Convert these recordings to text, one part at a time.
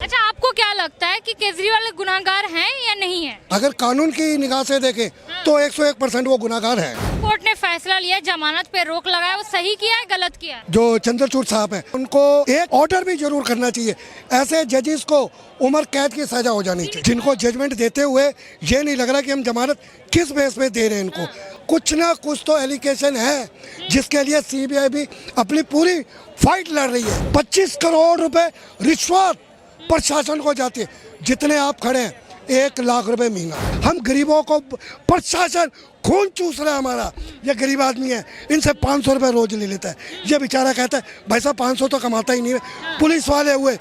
अच्छा, आपको क्या लगता है कि केजरीवाल गुनाहगार हैं या नहीं है? अगर कानून की निगाह से देखें तो 101% वो गुनाहगार है। कोर्ट ने फैसला लिया, जमानत पे रोक लगाया, वो सही किया है गलत किया है? जो चंद्रचूड़ साहब हैं उनको एक ऑर्डर भी जरूर करना चाहिए। ऐसे जजेस को उम्र कैद की सजा हो जानी चाहिए, जिनको जजमेंट देते हुए ये नहीं लग रहा कि हम जमानत किस बेस पे दे रहे हैं इनको। कुछ ना कुछ तो एलिगेशन है जिसके लिए सीबीआई भी अपनी पूरी फाइट लड़ रही है। 25 करोड़ रुपए रिश्वत प्रशासन को जाती है। जितने आप खड़े हैं 1 लाख रुपए महीना। हम गरीबों को प्रशासन खून चूस रहा है हमारा। ये गरीब आदमी है, इनसे 500 रुपए रोज ले लेता है। ये बेचारा कहता है भाई साहब 500 तो कमाता ही नहीं है। पुलिस वाले हुए,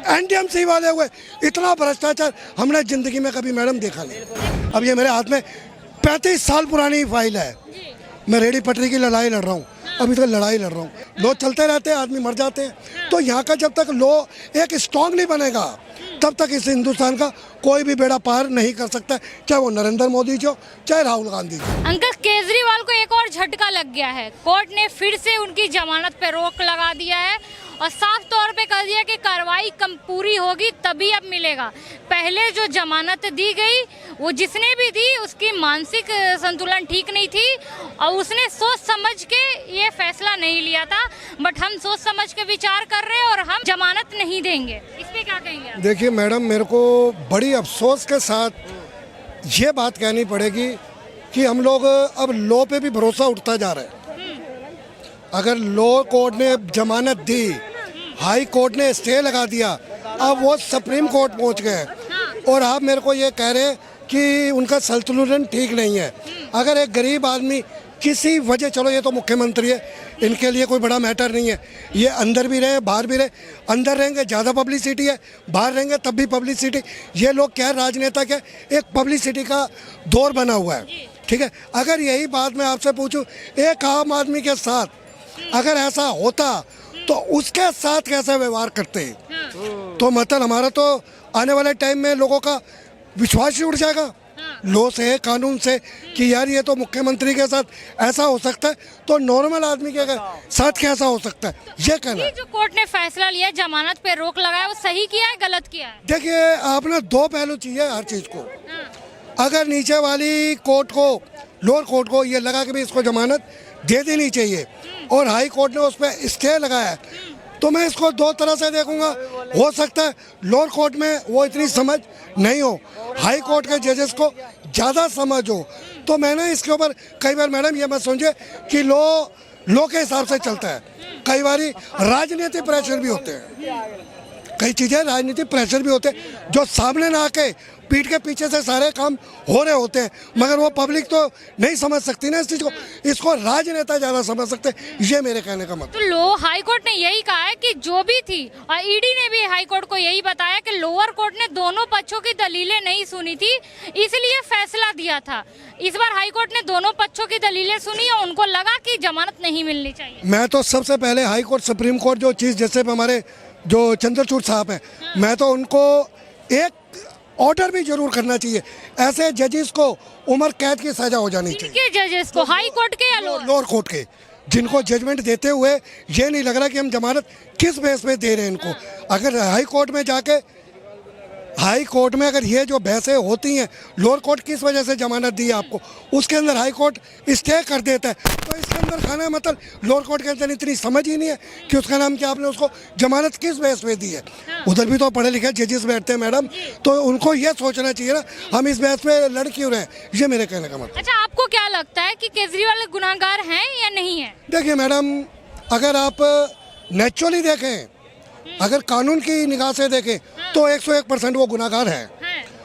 एनडीएमसी वाले हुए, इतना भ्रष्टाचार हमने जिंदगी में कभी मैडम देखा नहीं। अब ये मेरे हाथ में 35 साल पुरानी फाइल है। मैं रेडी पटरी की लड़ाई लड़ रहा हूँ, अभी तक लड़ाई लड़ रहा हूँ। लॉ चलते रहते हैं, आदमी मर जाते हैं। तो यहाँ का जब तक लॉ एक स्ट्रॉन्ग नहीं बनेगा तब तक इस हिंदुस्तान का कोई भी बेड़ा पार नहीं कर सकता, चाहे वो नरेंद्र मोदी जी हो चाहे राहुल गांधी जी। अंकल, केजरीवाल को एक और झटका लग गया है। कोर्ट ने फिर से उनकी जमानत पे रोक लगा दिया है और साफ तौर पे कह दिया कि कार्रवाई कम पूरी होगी तभी अब मिलेगा। पहले जो जमानत दी गई वो जिसने भी दी उसकी मानसिक संतुलन ठीक नहीं थी और उसने सोच समझ के ये फैसला नहीं लिया था। बट हम सोच समझ के विचार कर रहे हैं और हम जमानत नहीं देंगे। इस पे क्या कहेंगे आप? देखिए मैडम, मेरे को बड़ी अफसोस के साथ ये बात कहनी पड़ेगी कि हम लोग अब लॉ पे भी भरोसा उठता जा रहा है। अगर लॉ कोर्ट ने जमानत दी, हाई कोर्ट ने स्टे लगा दिया, अब वो सुप्रीम कोर्ट पहुंच गए और आप मेरे को ये कह रहे हैं कि उनका संतुलन ठीक नहीं है। अगर एक गरीब आदमी किसी वजह, चलो ये तो मुख्यमंत्री है, इनके लिए कोई बड़ा मैटर नहीं है। ये अंदर भी रहे बाहर भी रहे, अंदर रहेंगे ज़्यादा पब्लिसिटी है, बाहर रहेंगे तब भी पब्लिसिटी। ये लोग क्या राजनेता क्या एक पब्लिसिटी का दौर बना हुआ है, ठीक है। अगर यही बात मैं आपसे पूछूं, एक आम आदमी के साथ अगर ऐसा होता तो उसके साथ कैसे व्यवहार करते हैं? तो मतलब हमारा तो आने वाले टाइम में लोगों का विश्वास ही उड़ जाएगा लॉ से, कानून से, कि यार ये तो मुख्यमंत्री के साथ ऐसा हो सकता है तो नॉर्मल आदमी के साथ कैसा हो सकता है, ये कहना है। जो कोर्ट ने फैसला लिया, जमानत पे रोक लगाया, वो सही किया है गलत किया है? देखिए, आपने 2 पहलू चाहिए हर चीज को। अगर नीचे वाली कोर्ट को, लोअर कोर्ट को ये लगा कि भी इसको जमानत दे देनी चाहिए और हाई कोर्ट ने उस पर स्टे लगाया है, तो मैं इसको 2 तरह से देखूंगा। हो सकता है लोअर कोर्ट में वो इतनी समझ नहीं हो, हाई कोर्ट के जजेस को ज़्यादा समझ हो। तो मैंने इसके ऊपर कई बार मैडम ये मत समझे कि लॉ के हिसाब से चलता है। कई बार राजनीतिक प्रेशर भी होते हैं, कई चीज़ें राजनीतिक प्रेशर भी होते हैं जो सामने ना आके पीठ के पीछे से सारे काम हो रहे होते हैं, मगर वो पब्लिक तो नहीं समझ सकती ना इस चीज़ को। इसको राजनेता ज़्यादा समझ सकते हैं, ये मेरे कहने का मतलब। तो लो हाई कोर्ट ने यही कहा है कि जो भी थी, और ईडी ने भी हाई कोर्ट को यही बताया कि लोअर कोर्ट ने दोनों पक्षों की दलीलें नहीं सुनी थी, इसलिए फैसला दिया था। इस बार हाई कोर्ट ने दोनों पक्षों की दलीलें सुनी और उनको लगा कि जमानत नहीं मिलनी चाहिए। मैं तो सबसे पहले हाई कोर्ट, सुप्रीम कोर्ट जो चीज़, जैसे हमारे जो चंद्रचूड़ साहब हैं, मैं तो उनको एक ऑर्डर भी जरूर करना चाहिए। ऐसे जजेस को उम्र कैद की सजा हो जानी चाहिए। किसके जजेस को, हाई कोर्ट के या लोअर कोर्ट के, जिनको जजमेंट देते हुए ये नहीं लग रहा कि हम जमानत किस बेस पे दे रहे हैं इनको। अगर हाई कोर्ट में जाके, हाई कोर्ट में अगर ये जो बहसें होती हैं, लोअर कोर्ट किस वजह से जमानत दी है आपको, उसके अंदर हाई कोर्ट स्टे कर देता है, तो इसके अंदर खाना मतलब लोअर कोर्ट के अंदर इतनी समझ ही नहीं है कि उसका नाम क्या, आपने उसको जमानत किस बेस पे दी है। उधर भी तो पढ़े लिखे जजेस बैठते हैं मैडम, तो उनको ये सोचना चाहिए ना हम इस बेस पे लड़ क्यों रहे हैं, ये मेरे कहने का मतलब। अच्छा, आपको क्या लगता है कि केजरीवाल गुनाहगार हैं या नहीं है? देखिए मैडम, अगर आप नेचुरली देखें, अगर कानून की निगाह से देखें तो 101% वो गुनाहगार है।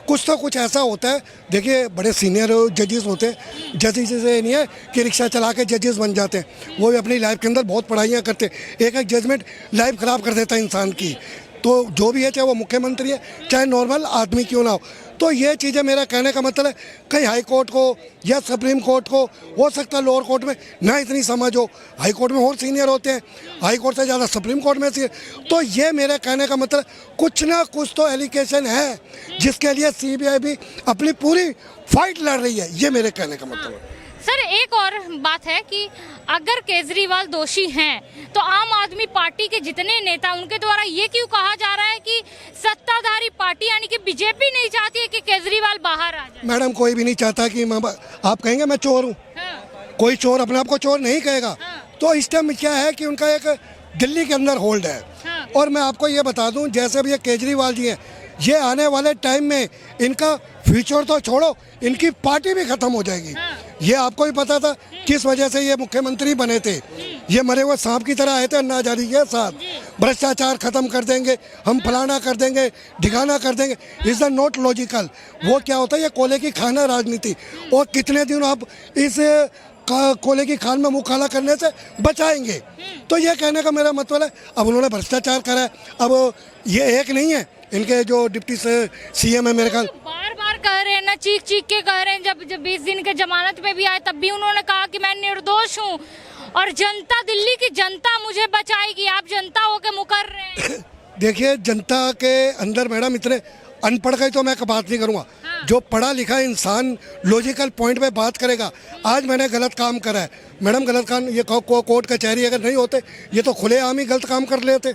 कुछ तो कुछ ऐसा होता है। देखिए, बड़े सीनियर जजेस होते हैं, जजेस से नहीं है कि रिक्शा चला के जजेस बन जाते हैं, वो भी अपनी लाइफ के अंदर बहुत पढ़ाइयाँ करते हैं। एक एक जजमेंट लाइफ ख़राब कर देता है इंसान की। तो जो भी है, चाहे वो मुख्यमंत्री है चाहे नॉर्मल आदमी क्यों ना हो, तो ये चीज़ें, मेरा कहने का मतलब है कहीं हाई कोर्ट को या सुप्रीम कोर्ट को, हो सकता है लोअर कोर्ट में ना इतनी समझ हो, हाई कोर्ट में और सीनियर होते हैं, हाई कोर्ट से ज़्यादा सुप्रीम कोर्ट में सीनियर। तो ये मेरे कहने का मतलब कुछ ना कुछ तो एलिगेशन है जिसके लिए सीबीआई भी अपनी पूरी फाइट लड़ रही है, ये मेरे कहने का मतलब है। सर एक और बात है कि अगर केजरीवाल दोषी हैं तो आम आदमी पार्टी के जितने नेता उनके द्वारा ये क्यों कहा जा रहा है कि सत्ताधारी पार्टी यानी कि बीजेपी नहीं चाहती है कि केजरीवाल बाहर आ जाए। मैडम कोई भी नहीं चाहता कि आप कहेंगे मैं चोर हूँ। हाँ। कोई चोर अपने आप को चोर नहीं कहेगा। हाँ। तो इस टाइम क्या है कि उनका एक दिल्ली के अंदर होल्ड है। हाँ। और मैं आपको ये बता दूं जैसे अब ये केजरीवाल जी हैं, ये आने वाले टाइम में इनका फ्यूचर तो छोड़ो, इनकी पार्टी भी खत्म हो जाएगी। हाँ। ये आपको भी पता था किस वजह से ये मुख्यमंत्री बने थे। ये मरे हुए सांप की तरह आए थे अन्ना हजारे के साथ, भ्रष्टाचार खत्म कर देंगे, हम फलाना कर देंगे, ढिकाना कर देंगे। Is not logical. वो क्या होता है, ये कोले की खाना राजनीति। और कितने दिन आप इस कोले की खान में मुंह काला करने से बचाएंगे। तो ये कहने का मेरा मतलब है, अब उन्होंने भ्रष्टाचार करा है। अब ये एक नहीं है, इनके जो डिप्टी सीएम है मेरे ख्याल बार बार कह रहे हैं ना, चीख चीख के कह रहे हैं। जब 20 दिन के जमानत पे भी आए तब भी उन्होंने कहा कि मैं निर्दोष हूँ और जनता, दिल्ली की जनता मुझे बचाएगी। आप जनता होके मुकर रहे हैं। देखिए जनता के अंदर मैडम इतने अनपढ़ का ही तो मैं बात नहीं करूँगा। जो पढ़ा लिखा इंसान लॉजिकल पॉइंट पे बात करेगा। आज मैंने गलत काम करा है मैडम, गलत काम, ये कोर्ट कचहरी अगर नहीं होते ये तो खुलेआम ही गलत काम कर लेते।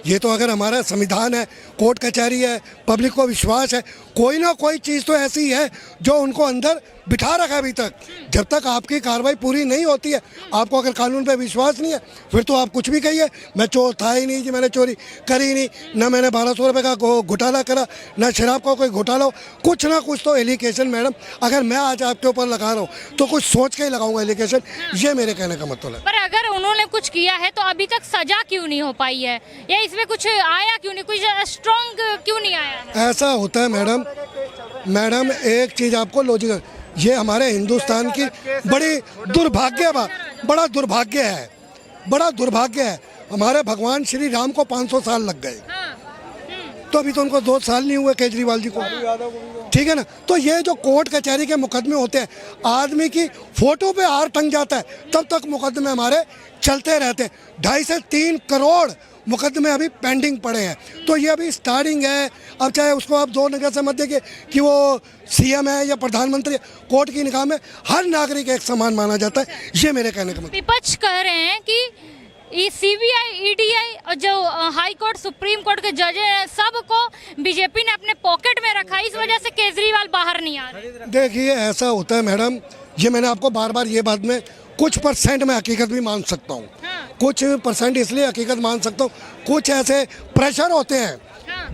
ये तो अगर हमारा संविधान है, कोर्ट कचहरी है, पब्लिक को विश्वास है, कोई ना कोई चीज़ तो ऐसी है जो उनको अंदर बिठा रखा है अभी तक। जब तक आपकी कार्रवाई पूरी नहीं होती है, आपको अगर कानून पे विश्वास नहीं है, फिर तो आप कुछ भी कहिए। मैं चोर था ही नहीं जी, मैंने चोरी करी नहीं, ना मैंने 1200 रुपये का घोटाला करा, ना शराब का कोई घोटाला हो। कुछ ना कुछ तो एलिगेशन मैडम, अगर मैं आज आपके ऊपर लगा रहा हूँ तो कुछ सोच के ही लगाऊंगा एलिगेशन। ये मेरे कहने का मतलब है। पर अगर उन्होंने कुछ किया है तो अभी तक सजा क्यों नहीं हो पाई है, या इसमें कुछ आया क्यों नहीं, कुछ स्ट्रॉन्ग क्यों नहीं आया है? ऐसा होता है मैडम एक चीज़ आपको लॉजिकल, ये हमारे हिंदुस्तान की बड़ा दुर्भाग्य है। हमारे भगवान श्री राम को 500 साल लग गए। तो अभी तो उनको 2 साल नहीं हुए केजरीवाल जी को, ठीक है ना। तो ये जो कोर्ट कचहरी के मुकदमे होते हैं, आदमी की फोटो पे हार टंग जाता है तब तक मुकदमे हमारे चलते रहते हैं। 2.5 से 3 करोड़ मुकदमे अभी पेंडिंग पड़े हैं। तो ये अभी स्टार्टिंग है। अब चाहे उसको आप 2 नजर से मत देखिए कि वो सीएम है या प्रधानमंत्री है, कोर्ट की निगाह में हर नागरिक एक समान माना जाता है। ये मेरे कहने का मतलब। विपक्ष कह रहे हैं कि सीबीआई, ईडीआई और जो हाई कोर्ट, सुप्रीम कोर्ट के जज हैं, सबको बीजेपी ने अपने पॉकेट में रखा, इस वजह से केजरीवाल बाहर नहीं आ रहे। देखिए ऐसा होता है मैडम, ये मैंने आपको बार बार ये बात में कुछ परसेंट में हकीकत भी मान सकता हूँ। कुछ परसेंट इसलिए हकीकत मान सकता हूँ, कुछ ऐसे प्रेशर होते हैं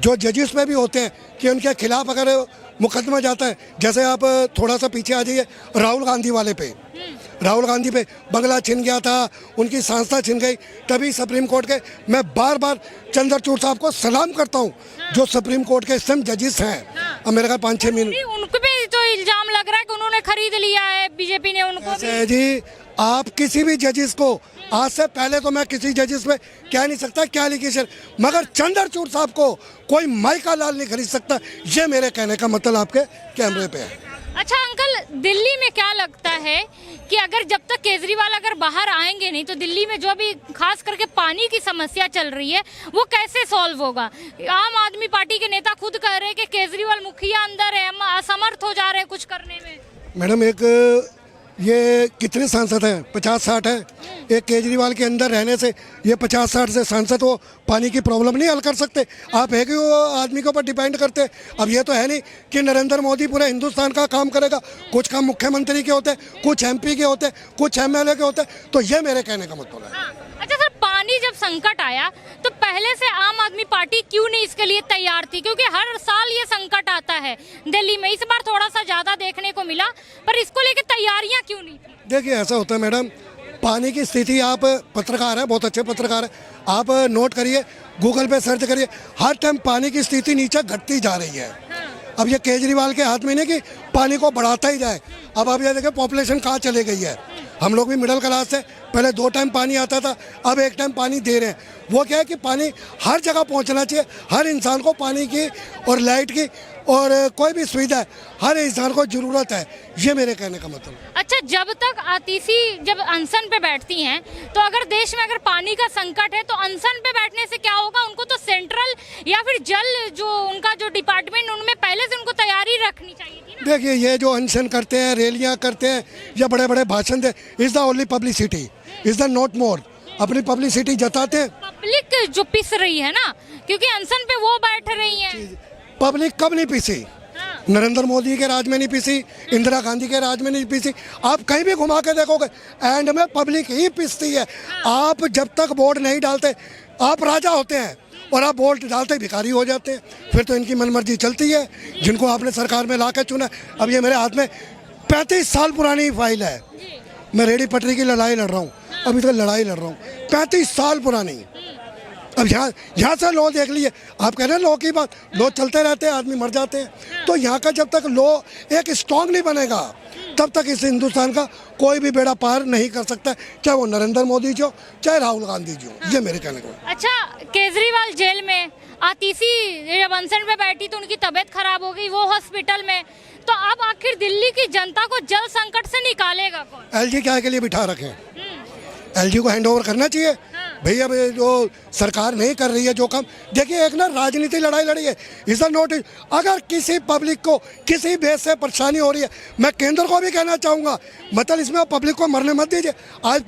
जो जजेस पे भी होते हैं कि उनके खिलाफ अगर मुकदमा जाता है। जैसे आप थोड़ा सा पीछे आ जाइए, राहुल गांधी वाले पे, राहुल गांधी पे बंगला छिन गया था, उनकी संस्था छिन गई, तभी सुप्रीम कोर्ट के, मैं बार बार चंद्रचूड़ साहब को सलाम करता हूँ जो सुप्रीम कोर्ट के स्वयं जजेस हैं। अब मेरे ख्याल 5-6 महीने उनको भी तो इल्जाम लग रहा है कि उन्होंने खरीद लिया है, बीजेपी ने उनको भी। जी आप किसी भी जजेस को, आज से पहले तो मैं किसी जजेस पे कह नहीं सकता क्या एलिगेशन, मगर चंद्रचूड़ साहब को कोई माई का लाल नहीं खरीद सकता। ये मेरे कहने का मतलब आपके कैमरे पे है। अच्छा अंकल, दिल्ली में क्या लगता है कि अगर जब तक केजरीवाल अगर बाहर आएंगे नहीं तो दिल्ली में जो भी खास करके पानी की समस्या चल रही है वो कैसे सॉल्व होगा? आम आदमी पार्टी के नेता खुद कह रहे हैं कि केजरीवाल मुखिया अंदर है, हम असमर्थ हो जा रहे हैं कुछ करने में। मैडम एक ये कितने सांसद हैं? 50-60 हैं। एक केजरीवाल के अंदर रहने से ये 50-60 से सांसद वो पानी की प्रॉब्लम नहीं हल कर सकते। आप एक ही आदमी के ऊपर डिपेंड करते हैं। अब ये तो है नहीं कि नरेंद्र मोदी पूरे हिंदुस्तान का काम करेगा। कुछ काम मुख्यमंत्री के होते हैं, कुछ एमपी के होते हैं, कुछ एमएलए के होते हैं। तो ये मेरे कहने का मतलब है। अच्छा सर, पानी जब संकट आया तो पहले से आम आदमी पार्टी क्यों नहीं इसके लिए तैयार थी? क्योंकि हर साल ये संकट आता है दिल्ली में, इस बार थोड़ा सा ज्यादा देखने को मिला, पर इसको लेकर तैयारियां क्यों नहीं थी? देखिए ऐसा होता है मैडम, पानी की स्थिति, आप पत्रकार हैं, बहुत अच्छे पत्रकार हैं, आप नोट करिए, गूगल पे सर्च करिए, हर टाइम पानी की स्थिति नीचे घटती जा रही है। अब ये केजरीवाल के हाथ में नहीं कि पानी को बढ़ाता ही जाए। अब आप ये देखें पॉपुलेशन कहाँ चले गई है। हम लोग भी मिडिल क्लास से, पहले 2 टाइम पानी आता था, अब 1 टाइम पानी दे रहे हैं। वो क्या है कि पानी हर जगह पहुंचना चाहिए, हर इंसान को पानी की और लाइट की और कोई भी सुविधा हर इंसान को ज़रूरत है। ये मेरे कहने का मतलब। अच्छा, जब तक आतिशी जब अनशन पे बैठती हैं तो अगर देश में अगर पानी का संकट है तो अनशन पे बैठने से क्या होगा? उनको तो सेंट्रल या फिर जल जो उनका जो डिपार्टमेंट, उनमें पहले से उनको तैयारी रखनी चाहिए थी ना। देखिए ये जो अनशन करते हैं, रैलियां करते हैं या बड़े बड़े भाषण दे, is the only publicity, is the not more. अपनी पब्लिसिटी जताते हैं। पब्लिक जो पिस रही है ना, क्योंकि अनशन पे वो बैठ रही है। पब्लिक कब नहीं पीसी? हाँ। नरेंद्र मोदी के राज में नहीं पीसी, इंदिरा गांधी के राज में नहीं पीसी। आप कहीं भी घुमा के देखोगे एंड में पब्लिक ही पीसती है। आप जब तक वोट नहीं डालते आप राजा होते हैं, और आप वोट डालते भिखारी हो जाते हैं। फिर तो इनकी मनमर्जी चलती है। जिनको आपने सरकार में ला के चुना, अब ये मेरे हाथ में 35 साल पुरानी फाइल है। मैं रेडी पटरी की लड़ाई लड़ रहा हूँ, अभी तक लड़ाई लड़ रहा हूँ 35 साल पुरानी। अब यहाँ से लॉ देख लिए। आप कह रहे हैं लॉ की बात, लॉ चलते रहते हैं, आदमी मर जाते हैं। तो यहाँ का जब तक लॉ एक स्ट्रॉन्ग नहीं बनेगा तब तक इस हिंदुस्तान का कोई भी बेड़ा पार नहीं कर सकता, चाहे वो नरेंद्र मोदी जी हो चाहे राहुल गांधी जी हो। ये मेरे कहने को। अच्छा, केजरीवाल जेल में, आतिशी जब अनशन पे बैठी तो उनकी तबीयत खराब हो गई, वो हॉस्पिटल में। तो अब आखिर दिल्ली की जनता को जल संकट से निकालेगा कौन? एलजी क्या के लिए बिठा रखे? एलजी को हैंड ओवर करना चाहिए। भैया जो सरकार नहीं कर रही है जो काम, देखिए एक ना राजनीति लड़ाई लड़ी है, इज नोट। अगर किसी पब्लिक को किसी बेस से परेशानी हो रही है, मैं केंद्र को भी कहना चाहूँगा, मतलब इसमें पब्लिक को मरने मत दीजिए। आज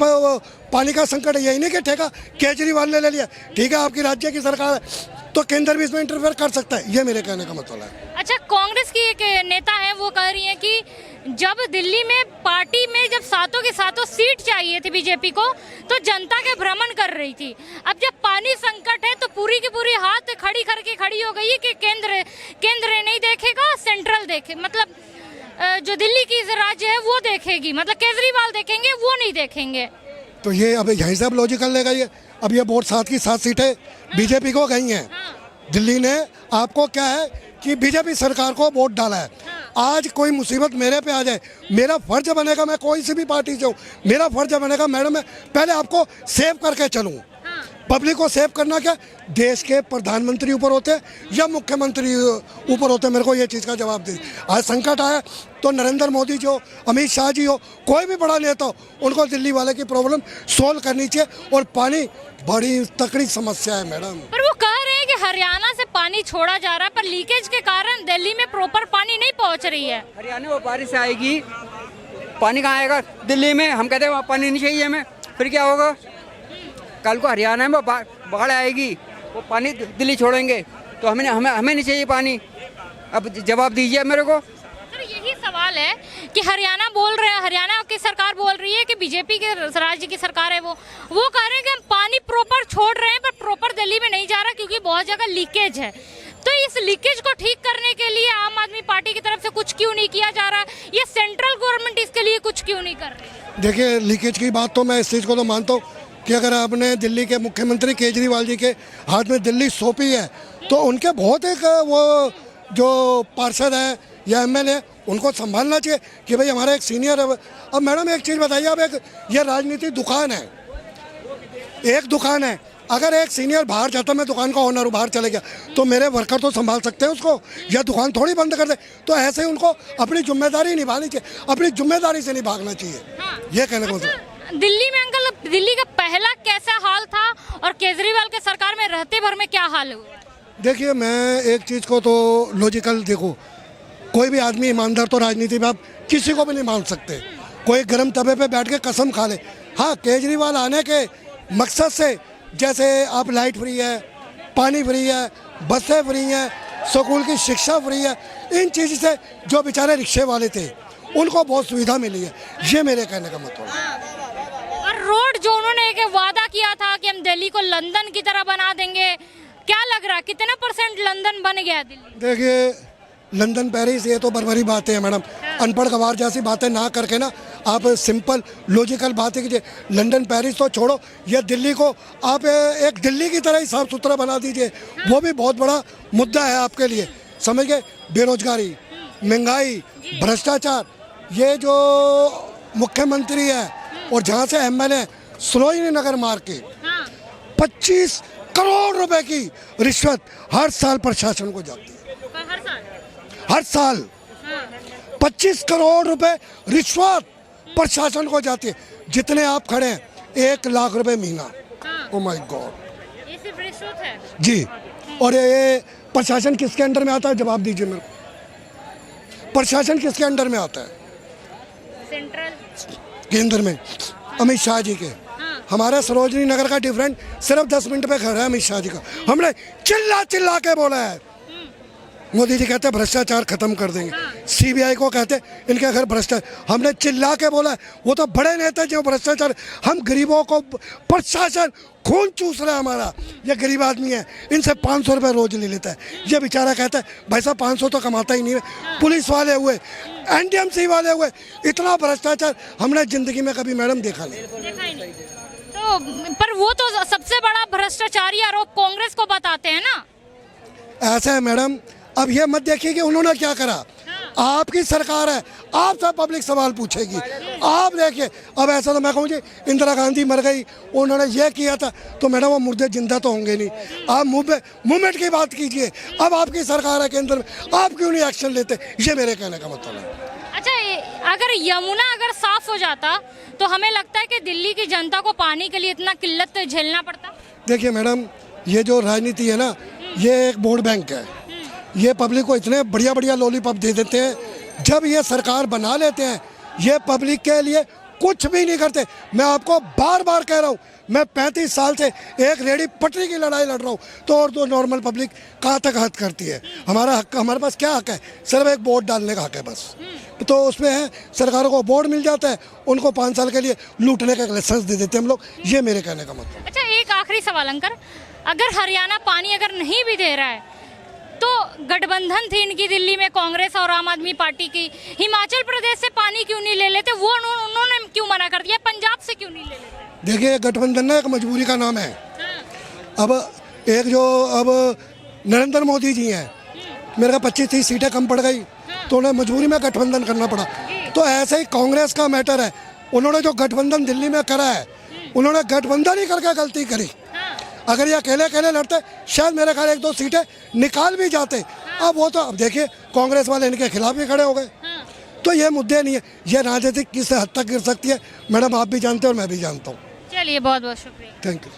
पानी का संकट यही नहीं कि ठेका केजरीवाल ने ले लिया, ठीक है आपकी राज्य की सरकार है तो केंद्र भी इसमें इंटरफेयर कर सकता है। ये मेरे कहने का मतलब है। अच्छा, कांग्रेस की एक नेता है, वो कह रही है कि जब दिल्ली में पार्टी में जब सातों के सातों सीट चाहिए थी बीजेपी को, तो जनता के भ्रमण कर रही थी। अब जब पानी संकट है तो पूरी की पूरी हाथ खड़ी करके खड़ी हो गई कि केंद्र नहीं देखेगा, सेंट्रल देखे, मतलब जो दिल्ली की राज्य है वो देखेगी, मतलब केजरीवाल देखेंगे, वो नहीं देखेंगे। तो ये अब यहीं से अब लॉजिकल लेगा ये। अब ये वोट 7 की 7 सीटें बीजेपी को गई हैं। दिल्ली ने आपको क्या है कि बीजेपी सरकार को वोट डाला है। आज कोई मुसीबत मेरे पे आ जाए, मेरा फर्ज बनेगा, मैं कोई सी भी पार्टी से हूँ, मेरा फर्ज बनेगा मैडम मैं पहले आपको सेव करके चलूँ। पब्लिक को सेव करना क्या देश के प्रधानमंत्री ऊपर होते हैं या मुख्यमंत्री ऊपर होते हैं? मेरे को ये चीज़ का जवाब दीजिए। आज संकट आया तो नरेंद्र मोदी जी हो, अमित शाह जी हो, कोई भी बड़ा नेता हो, उनको दिल्ली वाले की प्रॉब्लम सोल्व करनी चाहिए। और पानी बड़ी तकड़ी समस्या है मैडम। पर वो कह रहे हैं कि हरियाणा से पानी छोड़ा जा रहा है, पर लीकेज के कारण दिल्ली में प्रॉपर पानी नहीं पहुँच रही है। हरियाणा में बारिश आएगी, पानी कहाँ आएगा? दिल्ली में हम कहते हैं वहाँ पानी नहीं चाहिए हमें, फिर क्या होगा? कल को हरियाणा में बाढ़ आएगी, वो पानी दिल्ली छोड़ेंगे तो हमें नहीं चाहिए पानी। अब जवाब दीजिए मेरे को। सर, यही सवाल है कि हरियाणा बोल रहे हैं, हरियाणा की सरकार बोल रही है कि बीजेपी के राज्य की सरकार है, वो कह रहे हैं कि हम पानी प्रॉपर छोड़ रहे हैं, पर प्रॉपर दिल्ली में नहीं जा रहा क्योंकि बहुत जगह लीकेज है। तो इस लीकेज को ठीक करने के लिए आम आदमी पार्टी की तरफ से कुछ क्यों नहीं किया जा रहा? ये सेंट्रल गवर्नमेंट इसके लिए कुछ क्यों नहीं कर रही? देखिए लीकेज की बात तो मैं इस चीज़ को तो मानता हूँ कि अगर आपने दिल्ली के मुख्यमंत्री केजरीवाल जी के हाथ में दिल्ली सौंपी है तो उनके बहुत एक वो जो पार्षद हैं या एमएलए उनको संभालना चाहिए कि भाई हमारा एक सीनियर है। अब मैडम एक चीज़ बताइए, अब एक ये राजनीति दुकान है, एक दुकान है, अगर एक सीनियर बाहर जाता, मैं दुकान का ओनर बाहर चले गया तो मेरे वर्कर तो संभाल सकते हैं उसको, या दुकान थोड़ी बंद कर दे। तो ऐसे ही उनको अपनी जिम्मेदारी निभानी चाहिए, अपनी जिम्मेदारी से नहीं भागना चाहिए। ये कहने को दिल्ली में अंकल, दिल्ली का पहला कैसा हाल था और केजरीवाल के सरकार में रहते भर में क्या हाल हुआ? देखिए मैं एक चीज़ को तो लॉजिकल देखो, कोई भी आदमी ईमानदार तो राजनीति में आप किसी को भी नहीं मान सकते। कोई गर्म तवे पे बैठ के कसम खा ले। हाँ, केजरीवाल आने के मकसद से जैसे आप लाइट फ्री है, पानी फ्री है, बसें फ्री हैं, स्कूल की शिक्षा फ्री है, इन चीज़ से जो बेचारे रिक्शे वाले थे उनको बहुत सुविधा मिली है। ये मेरे कहने का मतलब है। और रोड जो उन्होंने एक वादा किया था कि हम दिल्ली को लंदन की तरह बना देंगे, क्या लग रहा है कितना % लंदन बन गया दिल्ली? देखिए लंदन पेरिस ये तो बरबरी बातें हैं मैडम। अनपढ़ गवार जैसी बातें ना करके ना आप सिंपल लॉजिकल बातें कीजिए। लंदन पेरिस तो छोड़ो, ये दिल्ली को आप एक दिल्ली की तरह ही साफ सुथरा बना दीजिए, वो भी बहुत बड़ा मुद्दा है आपके लिए। समझ गए? बेरोजगारी, महंगाई, भ्रष्टाचार, ये जो मुख्यमंत्री है और जहाँ से एमएलए सरोजिनी नगर मार्केट 25 करोड़ रुपए की रिश्वत हर साल प्रशासन को जाती है। हर साल 25 करोड़ रुपए रिश्वत प्रशासन को जाती है। जितने आप खड़े हैं 1 लाख रुपए महीना। ओ माय गॉड, ये सिर्फ रिश्वत है जी। और ये प्रशासन किसके अंडर में आता है? जवाब दीजिए मेरे को। प्रशासन किसके अंडर में आता है? सेंट्रल। केंद्र में अमित शाह जी के। हमारे सरोजनी नगर का डिफरेंट सिर्फ 10 मिनट पे खड़ा है अमित शाह जी का। हमने चिल्ला चिल्ला के बोला है। मोदी जी कहते हैं भ्रष्टाचार खत्म कर देंगे, सीबीआई को कहते हैं इनके घर भ्रष्टाचार, हमने चिल्ला के बोला है। वो तो बड़े नेता जो भ्रष्टाचार, हम गरीबों को प्रशासन खून चूस रहा है हमारा। ये गरीब आदमी है, इनसे 500 रुपये रोज ले लेता है। ये बेचारा कहता है भाई साहब 500 तो कमाता ही नहीं है। पुलिस वाले हुए, एनडीएमसी वाले हुए, इतना भ्रष्टाचार हमने जिंदगी में कभी मैडम देखा नहीं। तो पर वो तो सबसे बड़ा भ्रष्टाचारी आरोप कांग्रेस को बताते हैं ना। ऐसा है मैडम, अब ये मत देखिए कि उन्होंने क्या करा। आपकी सरकार है, आपसे पब्लिक सवाल पूछेगी। आप देखिए, अब ऐसा तो मैं कहूँ जी इंदिरा गांधी मर गई, उन्होंने ये किया था, तो मैडम वो मुर्दे जिंदा तो होंगे नहीं। आप मूवमेंट की बात कीजिए। अब आपकी सरकार है केंद्र में, आप क्यों नहीं एक्शन लेते? ये मेरे कहने का मतलब है। अच्छा, अगर यमुना अगर साफ हो जाता तो हमें लगता है कि दिल्ली की जनता को पानी के लिए इतना किल्लत तो झेलना पड़ता। देखिए मैडम, ये जो राजनीति है ना, ये एक वोट बैंक है। ये पब्लिक को इतने बढ़िया बढ़िया लॉलीपॉप दे देते हैं, जब ये सरकार बना लेते हैं ये पब्लिक के लिए कुछ भी नहीं करते। मैं आपको बार बार कह रहा हूँ, मैं 35 साल से एक रेडी पटरी की लड़ाई लड़ रहा हूँ, तो और तो नॉर्मल पब्लिक कहाँ तक हद करती है? हमारा हक, हमारे पास क्या हक है? सिर्फ एक वोट डालने का हक है बस। तो उसमें है, सरकारों को वोट मिल जाता है, उनको 5 साल के लिए लूटने का लाइसेंस दे देते हैं हम लोग। ये मेरे कहने का मतलब। अच्छा, एक आखिरी सवाल अंकल, अगर हरियाणा पानी अगर नहीं भी दे रहा है तो गठबंधन थी इनकी दिल्ली में कांग्रेस और आम आदमी पार्टी की, हिमाचल प्रदेश से पानी क्यों नहीं ले लेते? वो उन्होंने क्यों मना कर दिया? पंजाब से क्यों नहीं ले लेते? देखिए, गठबंधन ना एक मजबूरी का नाम है। अब एक जो अब नरेंद्र मोदी जी हैं, मेरे को 25-30 सीटें कम पड़ गई, तो उन्हें मजबूरी में गठबंधन करना पड़ा। तो ऐसे ही कांग्रेस का मैटर है। उन्होंने जो गठबंधन दिल्ली में करा है, उन्होंने गठबंधन ही करके गलती करी। अगर ये अकेले अकेले लड़ते, शायद मेरे ख्याल 1-2 सीटें निकाल भी जाते। अब वो तो, अब देखिए कांग्रेस वाले इनके खिलाफ ही खड़े हो गए। तो ये मुद्दे नहीं है। ये राजनीति किस हद तक गिर सकती है मैडम, आप भी जानते हो और मैं भी जानता हूँ। चलिए, बहुत बहुत शुक्रिया। Thank you.